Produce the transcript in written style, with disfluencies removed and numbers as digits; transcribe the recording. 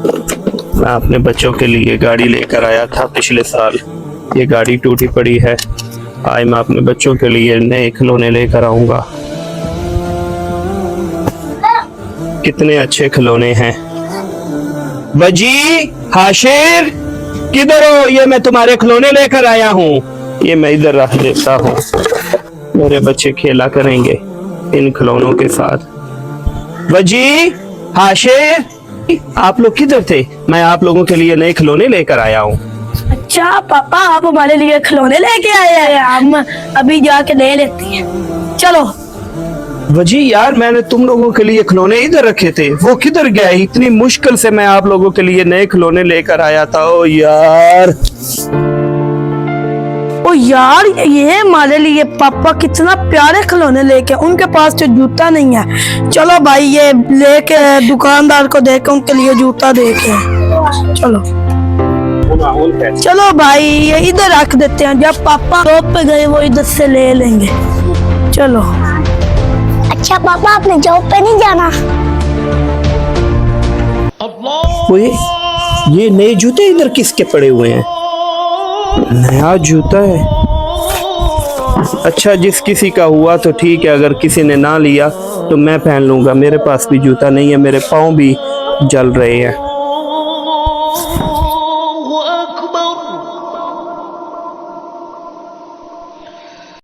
मैं अपने बच्चों के लिए गाड़ी लेकर आया था पिछले साल। ये गाड़ी टूटी पड़ी है। आज मैं अपने बच्चों के लिए नए खिलौने लेकर आऊंगा। कितने अच्छे खिलौने हैं। बजी, हाशिर, किधर हो? ये मैं तुम्हारे खिलौने लेकर आया हूँ। ये मैं इधर रख देता हूँ, मेरे बच्चे खेला करेंगे इन खिलौनों के साथ। बजी, हाशिर, आप लोग किधर थे? मैं आप लोगों के लिए नए खिलौने लेकर आया हूँ। अच्छा पापा, आप हमारे लिए खिलौने लेके आए हैं? हम अभी जाके ले लेते हैं, चलो। वजी यार, मैंने तुम लोगों के लिए खिलौने इधर रखे थे, वो किधर गए? इतनी मुश्किल से मैं आप लोगों के लिए नए खिलौने लेकर आया था। ओ यार, ओ यार, ये हमारे लिए पापा कितना प्यारे खिलौने लेके, उनके पास तो जूता नहीं है। चलो भाई, ये लेके दुकानदार को देके उनके लिए जूता देके चलो। चलो भाई, ये इधर रख देते हैं, जब पापा शॉप पे गए वो इधर से ले लेंगे। चलो। अच्छा पापा, आपने जॉब पे नहीं जाना? ओए, ये नए जूते इधर किसके पड़े हुए हैं? नया जूता है। अच्छा, जिस किसी का हुआ तो ठीक है, अगर किसी ने ना लिया तो मैं पहन लूंगा। मेरे पास भी जूता नहीं है, मेरे पाँव भी जल रहे हैं।